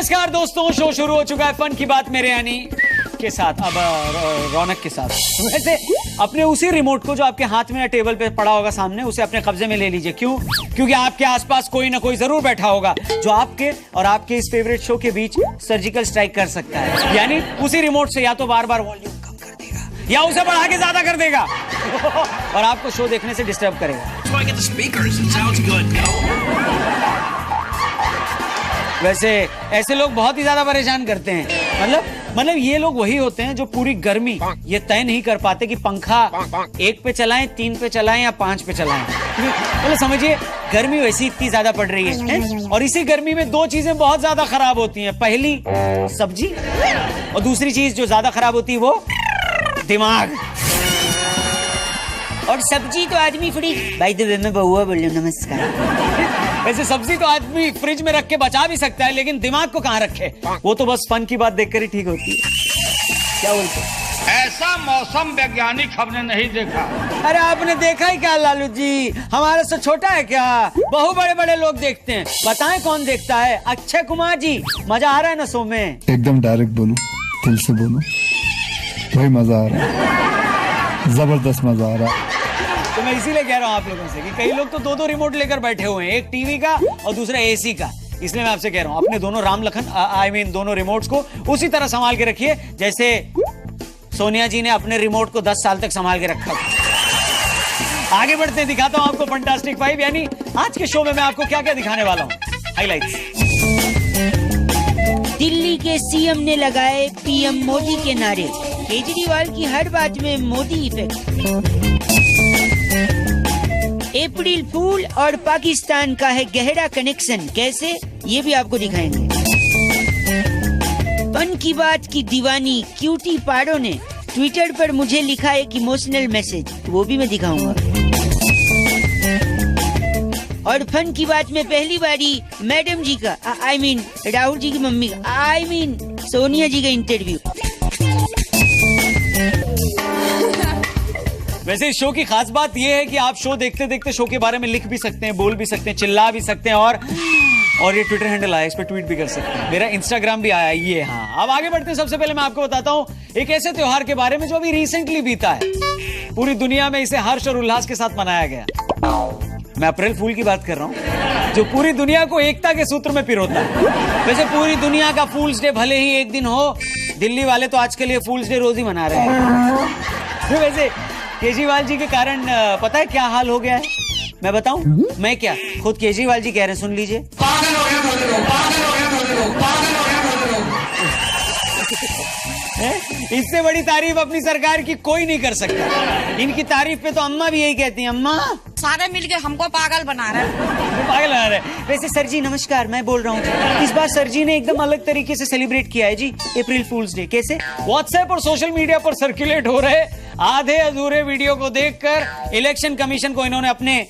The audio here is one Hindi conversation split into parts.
नमस्कार दोस्तों, शो शुरू हो चुका है फन की बात मेरे यानी के साथ, अब रौनक के साथ। वैसे अपने उसी रिमोट को जो आपके हाथ में या टेबल पे पड़ा होगा सामने, उसे अपने कब्जे में ले लीजिए। क्यों? क्योंकि आपके आसपास कोई ना कोई जरूर बैठा होगा जो आपके और आपके इस फेवरेट शो के बीच सर्जिकल स्ट्राइक कर सकता है। यानी उसी रिमोट से या तो बार बार वॉल्यूम कम कर देगा या उसे बढ़ा के ज्यादा कर देगा और आपको शो देखने से डिस्टर्ब करेगा। वैसे ऐसे लोग बहुत ही ज्यादा परेशान करते हैं। मतलब ये लोग वही होते हैं जो पूरी गर्मी ये तय नहीं कर पाते कि पंखा 1 पे चलाएं, 3 पे चलाएं या 5 पे चलाएं। मतलब समझिए गर्मी वैसी इतनी ज्यादा पड़ रही है और इसी गर्मी में 2 चीजें बहुत ज्यादा खराब होती हैं। पहली सब्जी और दूसरी चीज जो ज्यादा खराब होती है वो दिमाग। और सब्जी तो आदमी फ्रिज, भाई तो मैं बहुआ बोल रहा हूं, नमस्कार। वैसे सब्जी तो आदमी फ्रिज में रख के बचा भी सकता है, लेकिन दिमाग को कहाँ रखे? वो तो बस फन की बात देखकर ही ठीक होती है। क्या बोलते हैं? ऐसा मौसम वैज्ञानिक हमने नहीं देखा। अरे आपने देखा ही क्या लालू जी? हमारे से छोटा है क्या? बहुत बड़े बड़े लोग देखते हैं। बताएं कौन देखता है? अक्षय कुमार जी। मजा आ रहा है ना शो में? एकदम डायरेक्ट बोलो, दिल से बोलो, वही मजा आ रहा है, जबरदस्त मजा आ रहा है। तो मैं इसीलिए कह रहा हूँ आप लोगों से कि कई लोग तो 2-2 रिमोट लेकर बैठे हुए हैं, एक टीवी का और दूसरा एसी का। इसलिए मैं आपसे कह रहा हूँ अपने दोनों राम लखन दोनों रिमोट्स को उसी तरह संभाल के रखिए जैसे सोनिया जी ने अपने रिमोट को 10 साल तक संभाल के रखा। आगे बढ़ते हैं, दिखाता हूँ आपको फंटास्टिक 5, यानी आज के शो में मैं आपको क्या क्या दिखाने वाला हूँ। हाइलाइट्स। दिल्ली के सीएम ने लगाए पीएम मोदी के नारे, केजरीवाल की हर बात में मोदी इफेक्ट। अप्रैल फूल और पाकिस्तान का है गहरा कनेक्शन, कैसे ये भी आपको दिखाएंगे। फन की बात की दीवानी क्यूटी पारो ने ट्विटर पर मुझे लिखा एक इमोशनल मैसेज, वो भी मैं दिखाऊंगा। और फन की बात में पहली बारी मैडम जी का राहुल जी की मम्मी का सोनिया जी का इंटरव्यू। वैसे इस शो की खास बात यह है कि आप शो देखते देखते शो के बारे में लिख भी सकते हैं, बोल भी सकते हैं, चिल्ला भी सकते हैं और ये ट्विटर हैंडल आया, इस पर ट्वीट भी कर सकते हैं। मेरा इंस्टाग्राम भी आया ये। हाँ, अब आगे बढ़ते हैं। सबसे पहले मैं आपको बताता हूँ एक ऐसे त्योहार के बारे में जो अभी रिसेंटली बीता है। पूरी दुनिया में इसे हर्ष और उल्लास के साथ मनाया गया। मैं अप्रैल फूल की बात कर रहा हूँ जो पूरी दुनिया को एकता के सूत्र में पिरोता है। वैसे पूरी दुनिया का फूल्स डे भले ही एक दिन हो, दिल्ली वाले तो आज के लिए फूल्स डे रोज ही मना रहे हैं। वैसे केजरीवाल जी के कारण पता है क्या हाल हो गया है? मैं बताऊं? मैं क्या, खुद केजरीवाल जी कह रहे हैं, सुन लीजिए। पागल हो गया थोड़े लोग, पागल हो गया थोड़े लोग, पागल हो गया थोड़े लोग। इससे बड़ी तारीफ अपनी सरकार की कोई नहीं कर सकता। इनकी तारीफ पे तो अम्मा भी यही कहती हैं, अम्मा सारे मिलके हमको पागल बना रहे हैं। पागल बना रहे हैं। वैसे सर जी नमस्कार, मैं बोल रहा हूँ इस बार सर जी ने एकदम अलग तरीके से सेलिब्रेट किया है जी अप्रैल फूल्स डे। कैसे? व्हाट्सएप और सोशल मीडिया पर सर्कुलेट हो रहे आधे अधूरे वीडियो को देखकर इलेक्शन कमीशन को इन्होंने अपने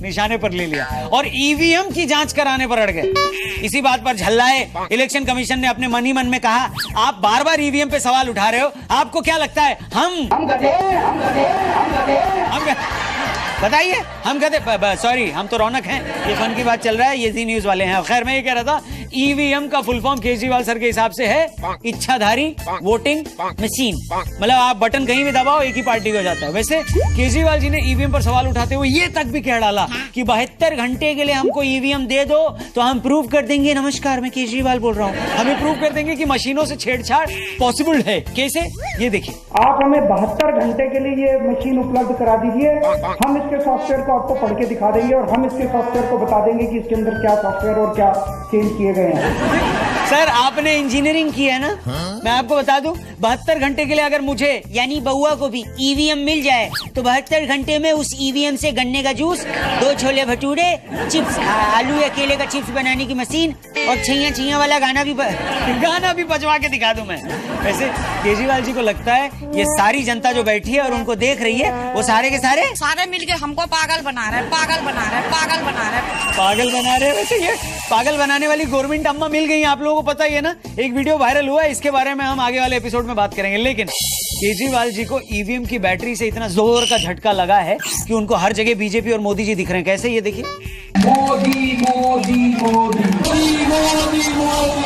निशाने पर ले लिया और ईवीएम की जांच कराने पर अड़ गए। इसी बात पर झल्लाए इलेक्शन कमीशन ने अपने मन ही मन में कहा, आप बार बार ईवीएम पे सवाल उठा रहे हो, आपको क्या लगता है हम बताइए, हम कहते सॉरी हम तो रौनक हैं, ये फन की बात चल रहा है, ये जी न्यूज वाले हैं। खैर मैं ये कह रहा था ईवीएम का फुल फॉर्म केजरीवाल सर के हिसाब से है इच्छाधारी वोटिंग मशीन। मतलब आप बटन कहीं भी दबाओ एक ही पार्टी को जाता है। वैसे केजरीवाल जी ने ईवीएम पर सवाल उठाते हुए ये तक भी कह डाला कि 72 घंटे के लिए हमको ईवीएम दे दो तो हम प्रूव कर देंगे, नमस्कार मैं केजरीवाल बोल रहा हूँ, हमें प्रूव कर देंगे कि मशीनों से छेड़छाड़ पॉसिबल है। कैसे? ये देखिए, आप हमें 72 घंटे के लिए ये मशीन उपलब्ध करा दीजिए, हम इसके सॉफ्टवेयर को आपको पढ़ के दिखा देंगे और हम इसके सॉफ्टवेयर को बता देंगे कि इसके अंदर क्या सॉफ्टवेयर और क्या चेंज किए गए हैं। सर आपने इंजीनियरिंग की है ना? मैं आपको बता दूं 72 घंटे के लिए अगर मुझे यानी बउआ को भी ईवीएम मिल जाए तो 72 घंटे में उस ईवीएम से गन्ने का जूस, 2 छोले भटूरे, चिप्स, आलू या केले का चिप्स बनाने की मशीन और छैया वाला गाना भी बजवा के दिखा दूं मैं। वैसे केजरीवाल जी को लगता है ये सारी जनता जो बैठी है और उनको देख रही है वो सारे के सारे मिलके हमको पागल बना रहे हैं, पागल बना रहे हैं, पागल बना रहे हैं, पागल बना रहे हैं। वैसे ये पागल बनाने वाली गवर्नमेंट अम्मा मिल गई, आप लोगों को पता ही है ना। एक वीडियो वायरल हुआ है, इसके बारे में हम आगे वाले एपिसोड में बात करेंगे। लेकिन केजरीवाल जी को ईवीएम की बैटरी से इतना जोर का झटका लगा है कि उनको हर जगह बीजेपी और मोदी जी दिख रहे हैं। कैसे, ये देखिए। मोदी मोदी मोदी मोदी मोदी।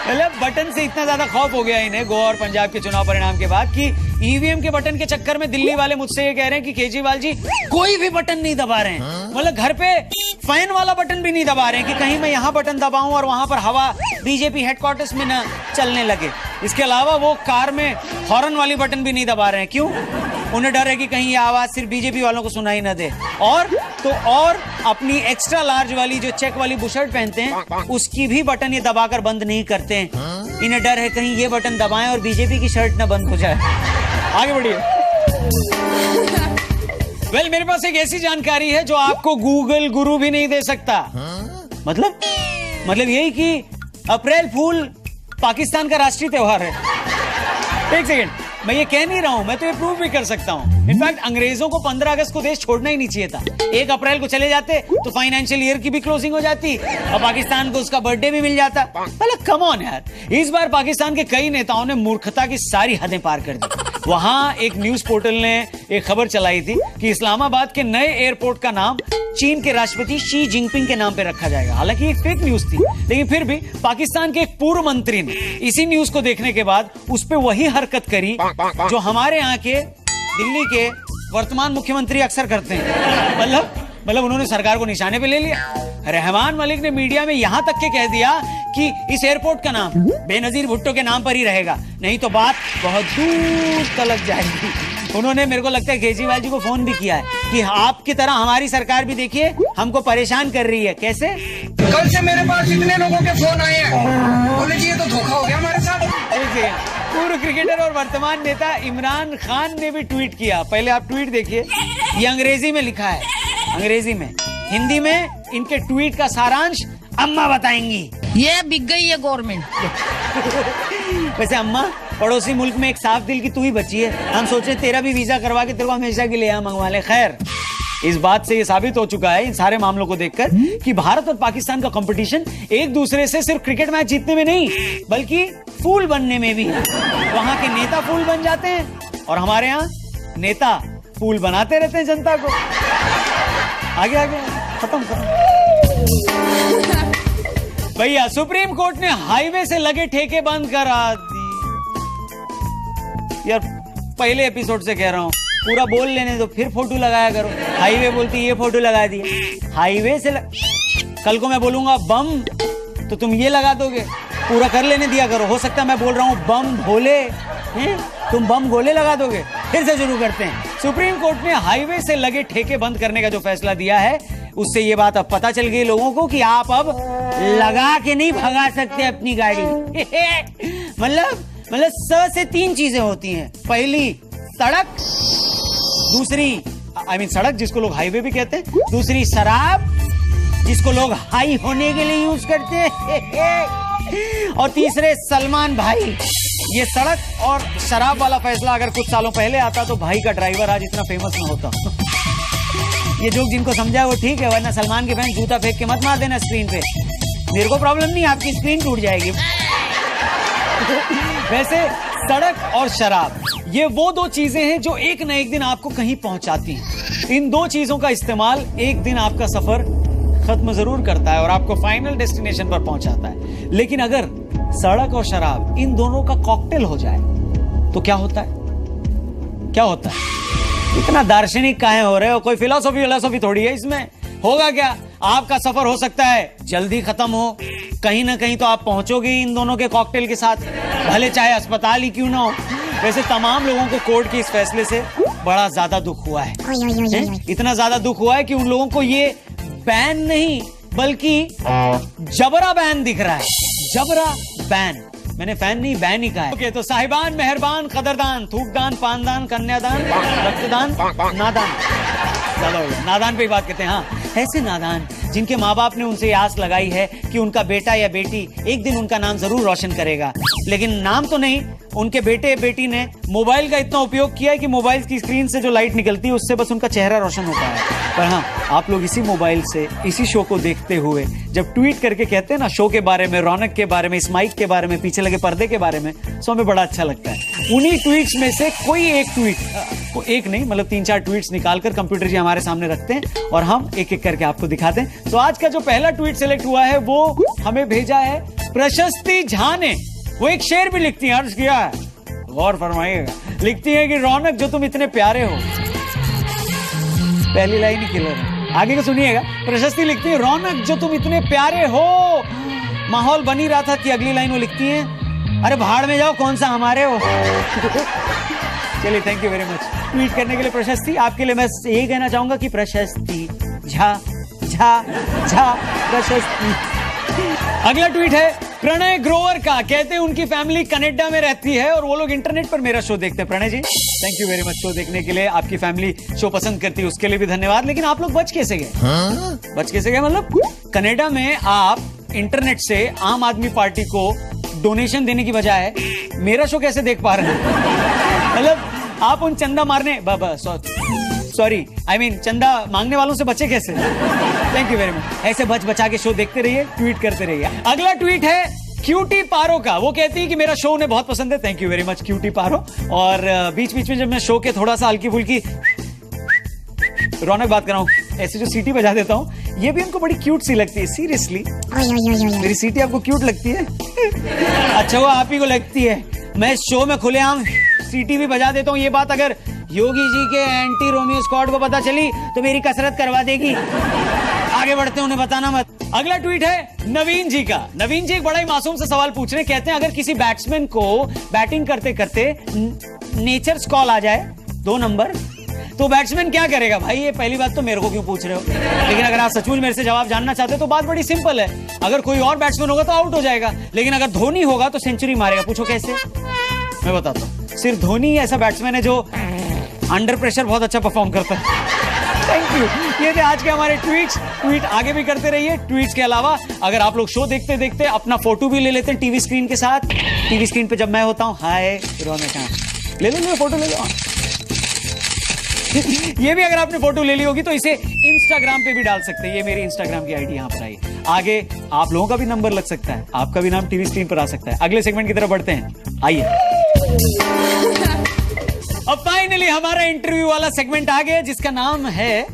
मतलब बटन से इतना ज्यादा खौफ हो गया इन्हें गोवा और पंजाब के चुनाव परिणाम के बाद कि ईवीएम के बटन के चक्कर में दिल्ली वाले मुझसे ये कह रहे हैं कि केजरीवाल जी कोई भी बटन नहीं दबा रहे हैं। मतलब घर पे फैन वाला बटन भी नहीं दबा रहे हैं कि कहीं मैं यहाँ बटन दबाऊं और वहां पर हवा बीजेपी हेडक्वार्टर्स में न चलने लगे। इसके अलावा वो कार में हॉर्न वाली बटन भी नहीं दबा रहे हैं। क्यों? उन्हें डर है कि कहीं ये आवाज सिर्फ बीजेपी वालों को सुनाई न दे। और अपनी एक्स्ट्रा लार्ज वाली जो चेक वाली बुशर्ट पहनते हैं उसकी भी बटन ये दबाकर बंद नहीं करते हैं। इन्हें डर है कहीं ये बटन दबाएं और बीजेपी की शर्ट न बंद हो जाए। आगे बढ़िए। वेल, मेरे पास एक ऐसी जानकारी है जो आपको गूगल गुरु भी नहीं दे सकता। मतलब यही कि अप्रैल फूल पाकिस्तान का राष्ट्रीय त्योहार है। एक सेकेंड, मैं ये कह नहीं रहा हूं, मैं तो ये प्रूव भी कर सकता हूं। इनफैक्ट अंग्रेजों को 15 अगस्त को देश छोड़ना ही नहीं चाहिए था। 1 अप्रैल को चले जाते तो फाइनेंशियल ईयर की भी क्लोजिंग हो जाती और पाकिस्तान को उसका बर्थडे भी मिल जाता। मतलब कम ऑन यार। इस बार पाकिस्तान के कई नेताओं ने मूर्खता की सारी हदें पार कर दी। वहां एक न्यूज पोर्टल ने एक खबर चलाई थी कि इस्लामाबाद के नए एयरपोर्ट का नाम चीन के राष्ट्रपति शी जिनपिंग के नाम पे रखा जाएगा। हालांकि एक फेक न्यूज थी, लेकिन फिर भी पाकिस्तान के एक पूर्व मंत्री ने इसी न्यूज को देखने के बाद उस पे वही हरकत करी जो हमारे यहाँ के दिल्ली के वर्तमान मुख्यमंत्री अक्सर करते हैं। मतलब उन्होंने सरकार को निशाने पे ले लिया। रहमान मलिक ने मीडिया में यहां तक के कह दिया कि इस एयरपोर्ट का नाम बेनजीर भुट्टो के नाम पर ही रहेगा, नहीं तो बात बहुत दूर तलक जाएगी। उन्होंने, मेरे को लगता है, केजरीवाल जी को फोन भी किया है कि आपकी तरह हमारी सरकार भी देखिए हमको परेशान कर रही है। कैसे? कल से मेरे पास इतने लोगों के फोन आए हैं, बोले जी ये तो धोखा हो गया हमारे साथ। पूर्व क्रिकेटर और वर्तमान नेता इमरान खान ने भी ट्वीट किया। पहले आप ट्वीट देखिए, ये अंग्रेजी में लिखा है, अंग्रेजी में। हिंदी में इनके ट्वीट का सारांश अम्मा बताएंगी। ये बिक गई है गवर्नमेंट। वैसे अम्मा, पड़ोसी मुल्क में एक साफ दिल की तू ही बची है। हम सोचे तेरा भी वीजा करवा के तेरे को हमेशा के लिए यहाँ मंगवा ले। खैर, इस बात से ये साबित हो चुका है इन सारे मामलों को देखकर कि भारत और पाकिस्तान का कंपटीशन एक दूसरे से सिर्फ क्रिकेट मैच जीतने में नहीं बल्कि फूल बनने में भी है। वहां के नेता फूल बन जाते हैं और हमारे यहाँ नेता फूल बनाते रहते हैं जनता को। आगे खत्म भैया, सुप्रीम कोर्ट ने हाईवे से लगे ठेके बंद करा दी। यार, पहले एपिसोड से कह रहा हूं, पूरा बोल लेने दो, फिर फोटो लगाया करो। हाईवे बोलती ये फोटो लगा दी। हाईवे से कल को मैं बोलूंगा बम तो तुम ये लगा दोगे। पूरा कर लेने दिया करो। हो सकता है मैं बोल रहा हूं बम भोले, तुम बम गोले लगा दोगे। फिर से शुरू करते हैं। सुप्रीम कोर्ट ने हाईवे से लगे ठेके बंद करने का जो फैसला दिया है उससे ये बात अब पता चल गई लोगों को कि आप अब लगा के नहीं भगा सकते अपनी गाड़ी। मतलब 100 से 3 चीजें होती हैं। पहली सड़क, दूसरी सड़क जिसको लोग हाईवे भी कहते हैं, दूसरी शराब जिसको लोग हाई होने के लिए यूज करते हैं, और तीसरे सलमान भाई। ये सड़क और शराब वाला फैसला अगर कुछ सालों पहले आता तो भाई का ड्राइवर आज इतना फेमस न होता। ये जोक जिनको समझा वो ठीक है, वरना सलमान के फैन जूता फेंक के मत मार देना स्क्रीन पे। मेरे को प्रॉब्लम नहीं, आपकी स्क्रीन टूट जाएगी। वैसे सड़क और शराब ये वो 2 चीजें हैं जो एक न एक दिन आपको कहीं पहुंचाती हैं। इन 2 चीजों का इस्तेमाल एक दिन आपका सफर खत्म जरूर करता है और आपको फाइनल डेस्टिनेशन पर पहुंचाता है। लेकिन अगर सड़क और शराब इन दोनों का कॉकटेल हो जाए तो क्या होता है? क्या होता है? इतना दार्शनिक काहे हो रहे हो? कोई फिलोसॉफी थोड़ी है इसमें। होगा क्या? आपका सफर हो सकता है जल्दी खत्म हो, कहीं ना कहीं तो आप पहुंचोगे इन दोनों के कॉकटेल के साथ, भले चाहे अस्पताल ही क्यों ना हो। वैसे तमाम लोगों को कोर्ट के इस फैसले से बड़ा ज्यादा दुख हुआ है। इतना ज्यादा दुख हुआ है कि उन लोगों को ये बैन नहीं बल्कि जबरा बैन दिख रहा है। जबरा बैन, मैंने फैन नहीं बैन ही कहा है। ओके, तो साहिबान, मेहरबान, कदरदान, थूकदान, पानदान, कन्यादान, रक्तदान, नादान, ज्यादा हो गया, नादान पे ही बात करते हैं। हाँ, ऐसे नादान जिनके माँ बाप ने उनसे आस लगाई है कि उनका बेटा या बेटी एक दिन उनका नाम जरूर रोशन करेगा, लेकिन नाम तो नहीं, उनके बेटे बेटी ने मोबाइल का इतना उपयोग किया है कि मोबाइल की स्क्रीन से जो लाइट निकलती है उससे बस उनका चेहरा रोशन होता है। पर हाँ, आप लोग इसी मोबाइल से इसी शो को देखते हुए जब ट्वीट करके कहते हैं ना शो के बारे में, रौनक के बारे में, इस माइक के बारे में, पीछे लगे पर्दे के बारे में, तो हमें बड़ा अच्छा लगता है। उन्हीं ट्वीट्स में से कोई एक ट्वीट, एक नहीं मतलब 3-4 ट्वीट्स निकालकर कंप्यूटर जी हमारे सामने रखते हैं और हम एक एक करके आपको दिखाते हैं। तो आज का जो पहला ट्वीट सिलेक्ट हुआ है वो हमें भेजा है प्रशस्ति झा ने। वो एक शेर भी लिखती है, अर्ज किया है, गौर फरमाइएगा। लिखती है कि रौनक जो तुम इतने प्यारे हो, पहली लाइन ही किलर है, आगे का सुनिएगा। प्रशस्ति लिखती है रौनक जो तुम इतने प्यारे हो। माहौल बनी रहा था कि अगली लाइन वो लिखती है अरे भाड़ में जाओ कौन सा हमारे हो। चलिए thank you very much tweet करने के लिए प्रशस्ति। आपके लिए मैं यही कहना चाहूंगा कि प्रशस्ति झा झा झा प्रशस्ति। अगला ट्वीट है प्रणय ग्रोवर का। कहते हैं उनकी फैमिली कनाडा में रहती है और वो लोग इंटरनेट पर मेरा शो देखते हैं। Pranay ji thank you very much show देखने के लिए। आपकी फैमिली शो पसंद करती है उसके लिए भी धन्यवाद। लेकिन आप लोग बच कैसे गए? बच कैसे गए मतलब कनाडा में आप इंटरनेट से आम आदमी पार्टी को डोनेशन देने की बजाय मेरा शो कैसे देख पा रहे हैं? मतलब आप उन चंदा मारने सॉरी आई मीन चंदा मांगने वालों से बचे कैसे? Thank you very much. ऐसे बच बचा के शो देखते रहिए, ट्वीट करते रहिए। अगला ट्वीट है क्यूटी पारो का। वो कहती है कि मेरा शो उन्हें बहुत पसंद है। Thank you very much cutie Paro. और बीच बीच में जब मैं शो के थोड़ा सा हल्की फुल्की रौनक बात कर रहा हूँ ऐसे जो सीटी बजा देता हूँ, ये भी उनको बड़ी क्यूट सी लगती है। सीरियसली मेरी सीटी आपको क्यूट लगती है? अच्छा वो आप ही को लगती है। मैं शो में खुलेआम सीटी भी बजा देता हूँ। ये बात अगर योगी जी के एंटी रोमियो स्क्वाड को पता चली तो मेरी कसरत करवा देगी। आगे बढ़ते हैं, उन्हें बताना मत। अगला ट्वीट है नवीन जी का। नवीन जी एक बड़ा ही मासूम सा सवाल पूछ रहे हैं। कहते हैं अगर किसी बैट्समैन को बैटिंग करते करते नेचर्स कॉल आ जाए 2 नंबर तो बैट्समैन क्या करेगा? भाई ये पहली बात तो मेरे को क्यों पूछ रहे हो, लेकिन अगर आप सचमुच मेरे से जवाब जानना चाहते हो तो बात बड़ी सिंपल है। अगर कोई और बैट्समैन होगा तो आउट हो जाएगा, लेकिन अगर धोनी होगा तो सेंचुरी मारेगा। पूछो कैसे? मैं बताता हूँ। सिर्फ धोनी ही ऐसा बैट्समैन है जो अंडर प्रेशर बहुत अच्छा परफॉर्म करता है। Thank you. ये थे आज के हमारे ट्वीट आगे भी करते रहिए। ट्वीट्स के अलावा अगर आप लोग शो देखते देखते अपना फोटो भी ले लेते हैं टीवी स्क्रीन के साथ, टीवी स्क्रीन पे जब मैं होता हूँ हाय रौनक ले लो फोटो ले लो। ये भी अगर आपने फोटो ले ली होगी तो इसे इंस्टाग्राम पे भी डाल सकते हैं। ये मेरी इंस्टाग्राम की आईडी यहाँ पर आई। आगे आप लोगों का भी नंबर लग सकता है, आपका भी नाम टीवी स्क्रीन पर आ सकता है। अगले सेगमेंट की तरफ बढ़ते हैं, आइए। अब फाइनली हमारा इंटरव्यू वाला सेगमेंट आ गया जिसका नाम है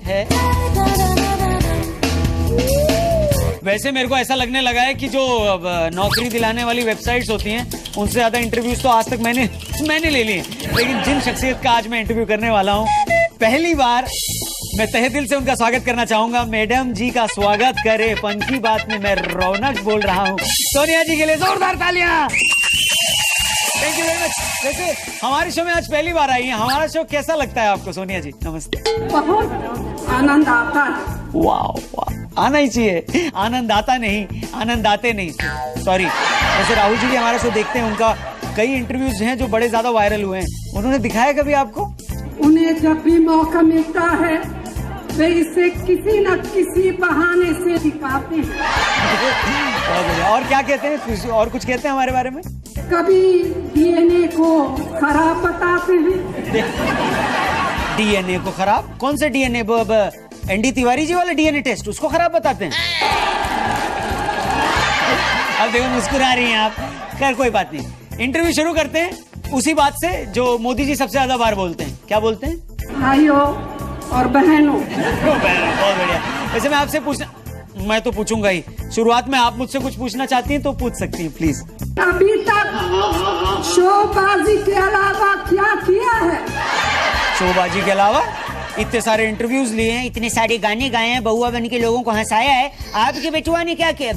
वैसे मेरे को ऐसा लगने लगा है कि जो नौकरी दिलाने वाली वेबसाइट्स होती हैं उनसे ज्यादा इंटरव्यूज तो आज तक मैंने ले लिए। लेकिन जिन शख्सियत का आज मैं इंटरव्यू करने वाला हूं, पहली बार मैं तहे दिल से उनका स्वागत करना चाहूंगा। मैडम जी का स्वागत करे फन की बात में मैं रौनक बोल रहा हूं। सोनिया जी के लिए जोरदार तालियां। Thank you very much. वैसे हमारे शो में आज पहली बार आई है, हमारा शो कैसा लगता है आपको? सोनिया जी नमस्ते। बहुत आनंद आता है। वाह आना ही चाहिए। आनंद आता नहीं, आनंद आते नहीं, सॉरी। वैसे राहुल जी भी हमारा शो देखते हैं, उनका कई इंटरव्यूज हैं जो बड़े ज्यादा वायरल हुए हैं। उन्होंने दिखाया कभी आपको? उन्हें जब भी मौका मिलता है वे इसे किसी न किसी बहाने से दिखाते हैं। और क्या कहते हैं? और कुछ कहते हैं हमारे बारे में? कभी डीएनए को खराब बताते हैं। डीएनए को खराब? कौन से डीएनए? एनडी तिवारी जी वाला डीएनए टेस्ट, उसको खराब बताते हैं? अब देखो मुस्कुरा रही हैं आप। खैर कोई बात नहीं, इंटरव्यू शुरू करते हैं उसी बात से जो मोदी जी सबसे ज्यादा बार बोलते हैं। क्या बोलते हैं? भाइयों और बहनों। बहुत बढ़िया। वैसे मैं आपसे मैं तो पूछूंगा ही। शुरुआत में आप मुझसे कुछ पूछना चाहती हैं तो पूछ सकती हैं प्लीज। अभी तक शोबाजी के अलावा क्या किया है? शोबाजी के अलावा इतने सारे इंटरव्यूज लिए हैं, इतने सारे गाने गाए हैं, बहुआ बन के लोगों को हंसाया है। आपके बेटुआ ने क्या किया?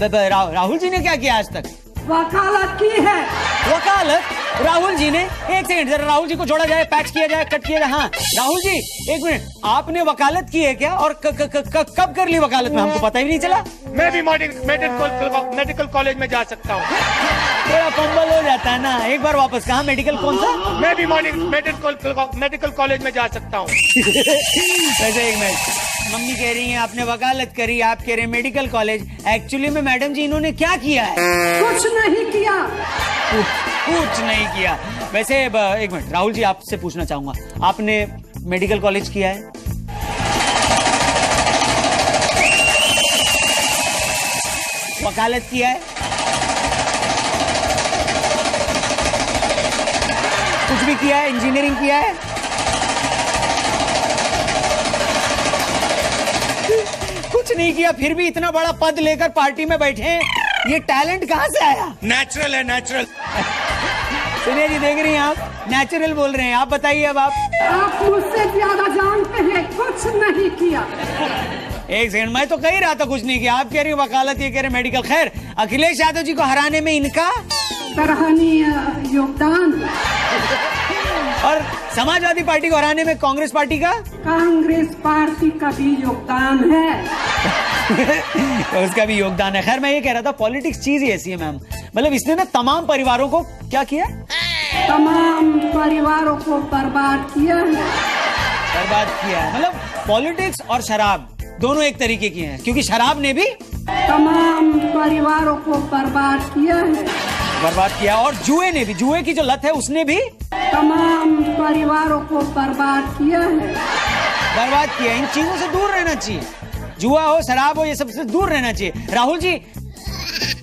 राहुल जी ने क्या किया आज तक? वकालत की है। वकालत? राहुल जी ने? एक सेकंड जरा, राहुल जी को जोड़ा जाए, पैच किया जाए, कट किया जाए। हाँ राहुल जी एक मिनट, आपने वकालत की है क्या? और कब कर ली वकालत में? हमको पता ही नहीं चला। मैं भी मेडिकल कॉलेज में जा सकता हूँ। थोड़ा फंबल हो जाता आता है ना। एक बार वापस, कहा मेडिकल कौन सा? मैं भी मेडिकल कॉलेज में जा सकता हूँ। वैसे एक मिनट, मम्मी कह रही हैं आपने वकालत करी, आप कह रहे हैं मेडिकल कॉलेज। एक्चुअली में मैडम जी इन्होंने क्या किया है? कुछ नहीं किया। कुछ नहीं किया। वैसे एक मिनट, राहुल जी आपसे पूछना चाहूंगा, आपने मेडिकल कॉलेज किया है? वकालत किया है? कुछ भी किया है? इंजीनियरिंग किया है? कुछ नहीं किया, फिर भी इतना बड़ा पद लेकर पार्टी में बैठे हैं। ये टैलेंट कहां से आया? नेचुरल है, नेचुरल। सुनिए जी, देख रही हैं आप, नेचुरल बोल रहे हैं। आप बताइए अब आप मुझसे ज्यादा जानते हैं, कुछ नहीं किया। एक सेकंड, मैं तो कह ही रहा था कुछ नहीं किया, आप कह रही हो वकालत, ये कह रहे मेडिकल। खैर, अखिलेश यादव जी को हराने में इनका सराहनीय योगदान। और समाजवादी पार्टी को हराने में कांग्रेस पार्टी का कांग्रेस पार्टी का भी योगदान है। तो उसका भी योगदान है। खैर, मैं ये कह रहा था, पॉलिटिक्स चीज ही ऐसी है मैम, मतलब इसने ना तमाम परिवारों को क्या किया? तमाम परिवारों को बर्बाद किया है। बर्बाद किया है। मतलब पॉलिटिक्स और शराब दोनों एक तरीके की हैं, क्योंकि शराब ने भी तमाम परिवारों को बर्बाद किया है। बर्बाद किया, और जुए ने भी, जुए की जो लत है उसने भी तमाम परिवारों को बर्बाद किया है। बर्बाद किया। इन चीजों से दूर रहना चाहिए, जुआ हो, शराब हो, ये सबसे दूर रहना चाहिए। राहुल जी,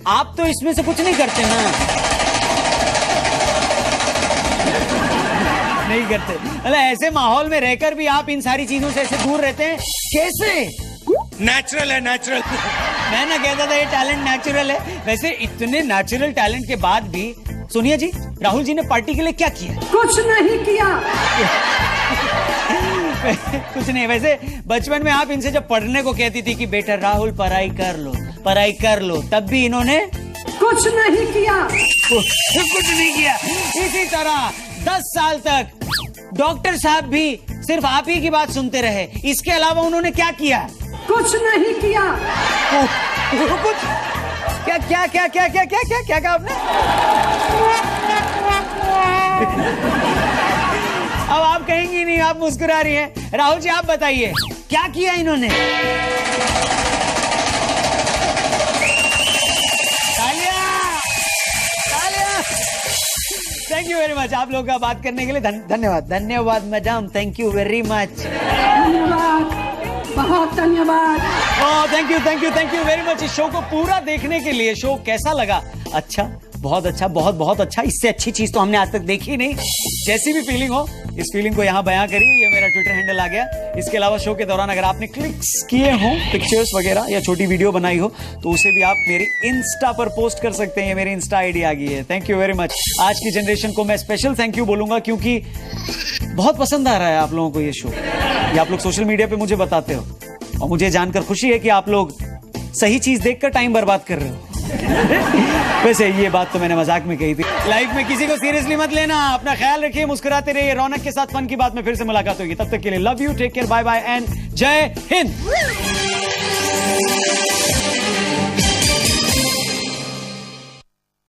आप तो इसमें से कुछ नहीं करते ना? नहीं करते। मतलब ऐसे माहौल में रहकर भी आप इन सारी चीजों से ऐसे दूर रहते हैं, कैसे? नेचुरल है, नेचुरल। मैं ना कहता था ये टैलेंट नेचुरल है। वैसे इतने नेचुरल टैलेंट के बाद भी, सोनिया जी, राहुल जी ने पार्टी के लिए क्या किया? कुछ नहीं किया। कुछ नहीं। वैसे बचपन में आप इनसे जब पढ़ने को कहती थी कि बेटा राहुल पढ़ाई कर लो, पढ़ाई कर लो, तब भी इन्होंने कुछ नहीं किया। कुछ नहीं किया। इसी तरह 10 साल तक डॉक्टर साहब भी सिर्फ आप ही की बात सुनते रहे, इसके अलावा उन्होंने क्या किया? कुछ नहीं किया। कुछ क्या क्या क्या क्या क्या क्या क्या क्या कहा आपने? अब आप कहेंगी नहीं, आप मुस्कुरा रही हैं। राहुल जी आप बताइए, क्या किया इन्होंने? थैंक यू वेरी मच, आप लोगों का बात करने के लिए धन्यवाद। धन्यवाद madam, thank you very much. धन्यवाद, बहुत धन्यवाद। Thank you very much. इस शो को पूरा देखने के लिए। शो कैसा लगा? अच्छा, बहुत अच्छा, बहुत बहुत अच्छा। इससे अच्छी चीज तो हमने आज तक देखी नहीं। जैसी भी फीलिंग हो, इस फीलिंग को यहाँ बयां करिए। ये मेरा ट्विटर हैंडल आ गया। इसके अलावा शो के दौरान अगर आपने क्लिक्स किए हो, पिक्चर्स वगैरह या छोटी वीडियो बनाई हो, तो उसे भी आप मेरी इंस्टा पर पोस्ट कर सकते हैं। ये मेरी इंस्टा आईडी आ गई है। Thank you very much. आज की जनरेशन को मैं स्पेशल थैंक यू बोलूंगा, क्योंकि बहुत पसंद आ रहा है आप लोगों को ये शो। ये आप लोग सोशल मीडिया पे मुझे बताते हो, और मुझे जानकर खुशी है कि आप लोग सही चीज देखकर टाइम बर्बाद कर रहे हो। वैसे ये बात तो मैंने मजाक में कही थी। लाइफ में किसी को सीरियसली मत लेना। अपना ख्याल रखिए, मुस्कुराते रहिए। रौनक के साथ फन की बात में फिर से मुलाकात होगी। तब तक के लिए love you, take care, bye bye and Jai Hind.